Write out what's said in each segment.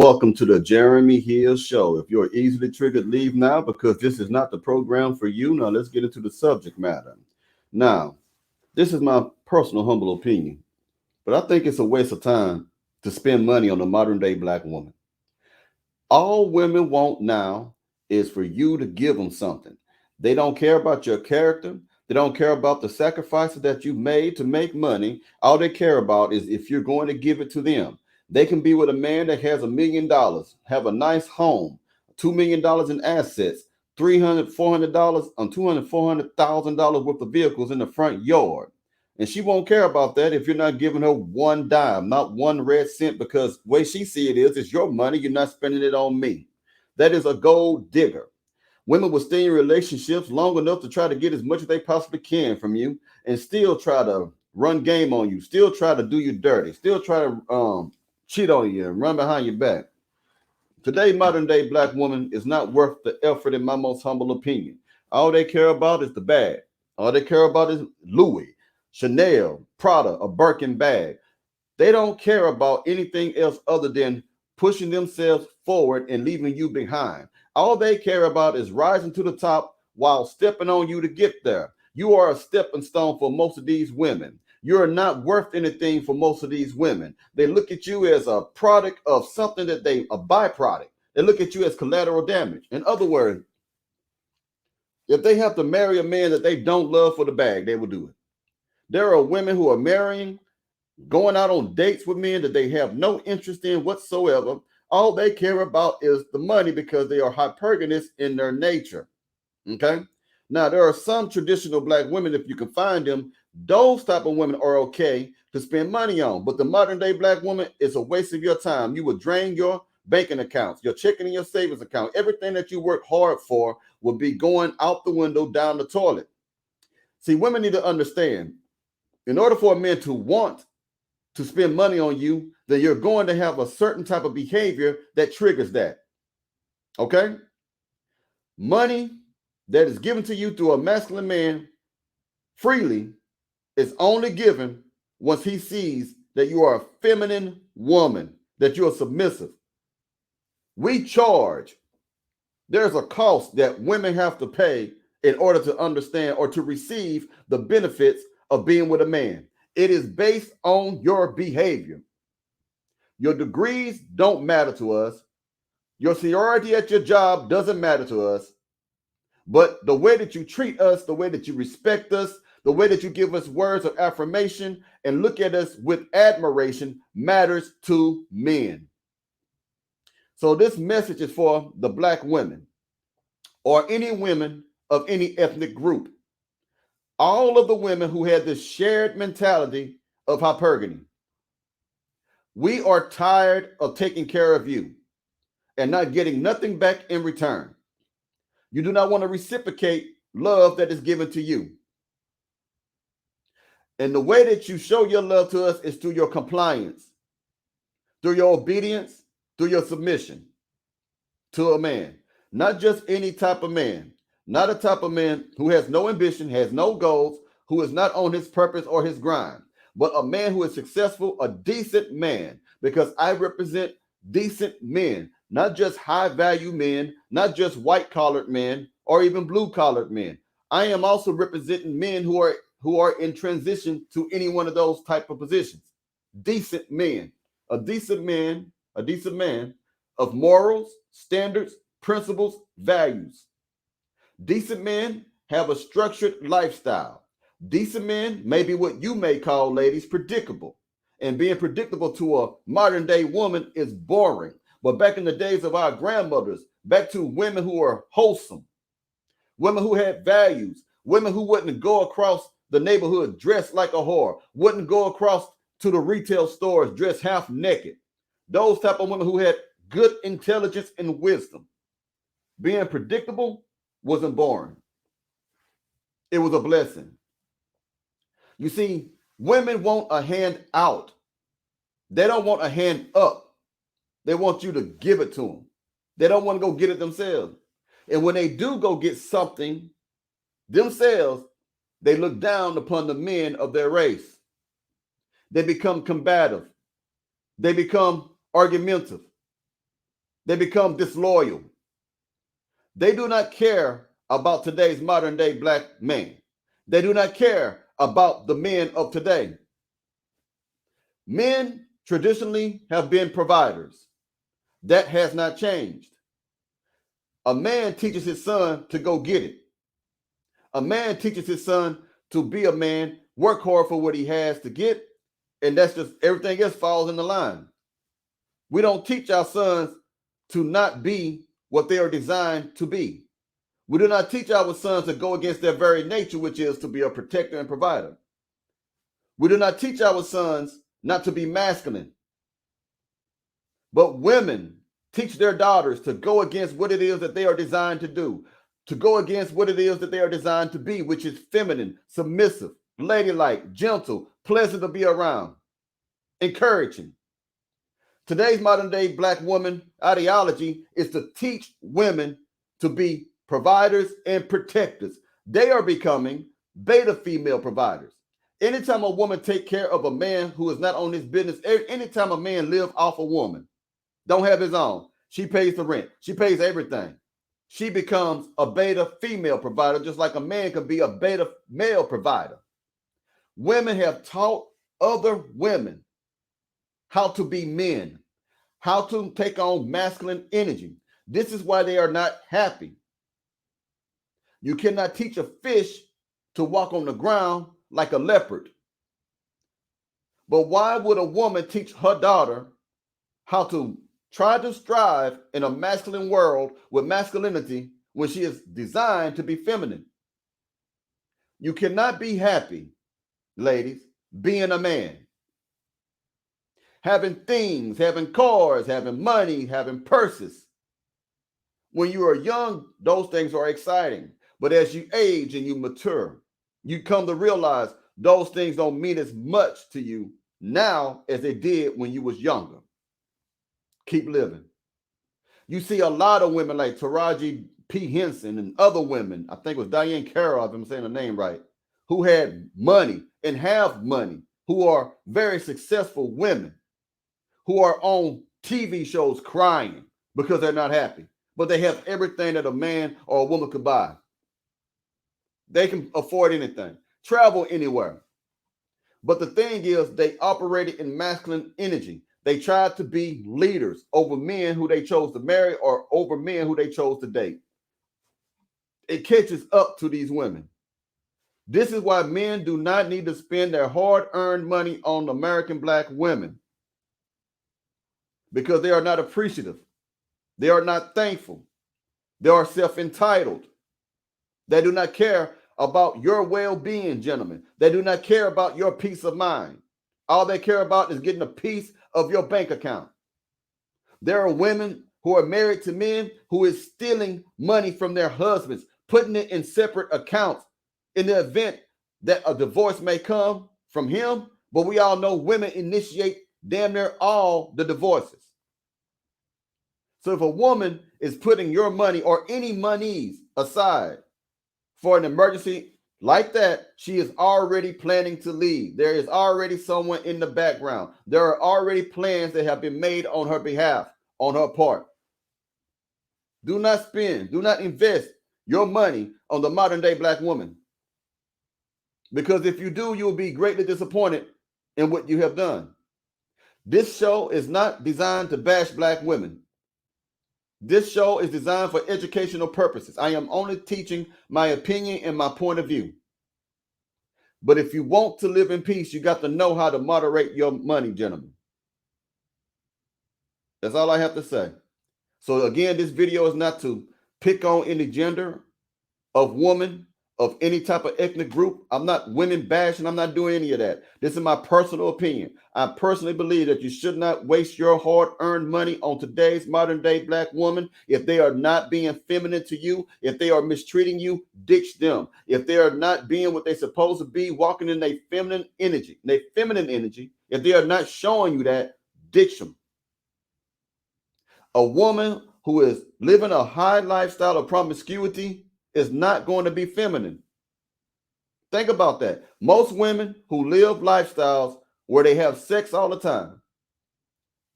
Welcome to the Jeremy Hill Show. If you're easily triggered, leave now because this is not the program for you. Now, let's get into the subject matter. Now, this is my personal, humble opinion, but I think it's a waste of time to spend money on a modern day black woman. All women want now is for you to give them something. They don't care about your character. They don't care about the sacrifices that you made to make money. All they care about is if you're going to give it to them. They can be with a man that has $1 million, have a nice home, $2 million in assets, $300, $400 on $200, $400,000 worth of vehicles in the front yard. And she won't care about that if you're not giving her one dime, not one red cent, because the way she see it is, it's your money. You're not spending it on me. That is a gold digger. Women will stay in relationships long enough to try to get as much as they possibly can from you and still try to run game on you, still try to do you dirty, still try to cheat on you and run behind your back. Today, modern day black woman is not worth the effort in my most humble opinion. All they care about is the bag. All they care about is Louis, Chanel, Prada, a Birkin bag. They don't care about anything else other than pushing themselves forward and leaving you behind. All they care about is rising to the top while stepping on you to get there. You are a stepping stone for most of these women. You're not worth anything for most of these women. They look at you as a product of something a byproduct. They look at you as collateral damage. In other words, if they have to marry a man that they don't love for the bag, they will do it. There are women who are marrying, going out on dates with men that they have no interest in whatsoever. All they care about is the money because they are hypergamous in their nature. Okay? Now, there are some traditional black women, if you can find them, those type of women are okay to spend money on. But the modern day black woman is a waste of your time. You will drain your banking accounts, your checking and your savings account. Everything that you work hard for will be going out the window down the toilet. See, women need to understand, in order for a man to want to spend money on you, then you're going to have a certain type of behavior that triggers that. Okay? Money that is given to you through a masculine man freely is only given once he sees that you are a feminine woman, that you are submissive. We charge. There's a cost that women have to pay in order to understand or to receive the benefits of being with a man. It is based on your behavior. Your degrees don't matter to us. Your seniority at your job doesn't matter to us. But the way that you treat us, the way that you respect us, the way that you give us words of affirmation and look at us with admiration matters to men. So this message is for the black women or any women of any ethnic group. All of the women who had this shared mentality of hypergamy. We are tired of taking care of you and not getting nothing back in return. You do not want to reciprocate love that is given to you. And the way that you show your love to us is through your compliance, through your obedience, through your submission to a man. Not just any type of man. Not a type of man who has no ambition, has no goals, who is not on his purpose or his grind, but a man who is successful, a decent man, because I represent decent men, not just high-value men, not just white-collared men or even blue-collared men. I am also representing men who are in transition to any one of those type of positions. Decent men, a decent man of morals, standards, principles, values. Decent men have a structured lifestyle. Decent men may be what you may call, ladies, predictable. And being predictable to a modern day woman is boring. But back in the days of our grandmothers, back to women who are wholesome, women who had values, women who wouldn't go across the neighborhood dressed like a whore, wouldn't go across to the retail stores dressed half naked. Those type of women who had good intelligence and wisdom. Being predictable wasn't boring. It was a blessing. You see, women want a hand out. They don't want a hand up. They want you to give it to them. They don't want to go get it themselves. And when they do go get something themselves, they look down upon the men of their race. They become combative. They become argumentative. They become disloyal. They do not care about today's modern day black man. They do not care about the men of today. Men traditionally have been providers. That has not changed. A man teaches his son to go get it. A man teaches his son to be a man, work hard for what he has to get, and that's just everything else falls in the line. We don't teach our sons to not be what they are designed to be. We do not teach our sons to go against their very nature, which is to be a protector and provider. We do not teach our sons not to be masculine. But women teach their daughters to go against what it is that they are designed to do, to go against what it is that they are designed to be, which is feminine, submissive, ladylike, gentle, pleasant to be around, encouraging. Today's modern day black woman ideology is to teach women to be providers and protectors. They are becoming beta female providers. Anytime a woman take care of a man who is not on his business, anytime a man live off a woman, don't have his own, she pays the rent, she pays everything. She becomes a beta female provider, just like a man can be a beta male provider. Women have taught other women how to be men, how to take on masculine energy. This is why they are not happy. You cannot teach a fish to walk on the ground like a leopard. But why would a woman teach her daughter how to try to strive in a masculine world with masculinity when she is designed to be feminine? You cannot be happy, ladies, being a man. Having things, having cars, having money, having purses. When you are young, those things are exciting. But as you age and you mature, you come to realize those things don't mean as much to you now as they did when you was younger. Keep living. You see a lot of women like Taraji P. Henson and other women, I think it was Diane Carroll, if I'm saying the name right, who had money and have money, who are very successful women, who are on TV shows crying because they're not happy, but they have everything that a man or a woman could buy. They can afford anything, travel anywhere. But the thing is, they operated in masculine energy. They tried to be leaders over men who they chose to marry or over men who they chose to date. It catches up to these women. This is why men do not need to spend their hard-earned money on American black women, because they are not appreciative. They are not thankful. They are self-entitled. They do not care about your well-being, gentlemen. They do not care about your peace of mind. All they care about is getting a piece of your bank account. There are women who are married to men who is stealing money from their husbands, putting it in separate accounts in the event that a divorce may come from him. But we all know women initiate damn near all the divorces. So if a woman is putting your money or any monies aside for an emergency like that, she is already planning to leave. There is already someone in the background. There are already plans that have been made on her behalf, on her part. Do not spend, do not invest your money on the modern day black woman. Because if you do, you will be greatly disappointed in what you have done. This show is not designed to bash black women. This show is designed for educational purposes. I am only teaching my opinion and my point of view. But if you want to live in peace, you got to know how to moderate your money, gentlemen. That's all I have to say. So again, this video is not to pick on any gender of woman, of any type of ethnic group. I'm not women bashing. I'm not doing any of that. This is my personal opinion. I personally believe that you should not waste your hard-earned money on today's modern-day black woman. If they are not being feminine to you, if they are mistreating you, ditch them. If they are not being what they're supposed to be, walking in their feminine energy, if they are not showing you that, ditch them. A woman who is living a high lifestyle of promiscuity is not going to be feminine. Think about that. Most women who live lifestyles where they have sex all the time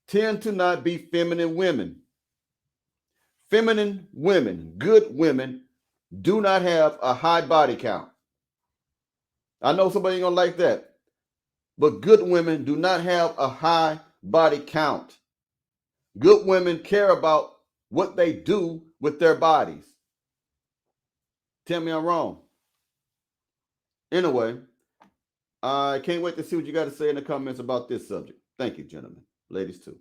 tend to not be feminine women. Feminine women, good women, do not have a high body count. I know somebody ain't gonna like that, but good women do not have a high body count. Good women care about what they do with their bodies. Tell me I'm wrong. Anyway, I can't wait to see what you got to say in the comments about this subject. Thank you, gentlemen. Ladies, too.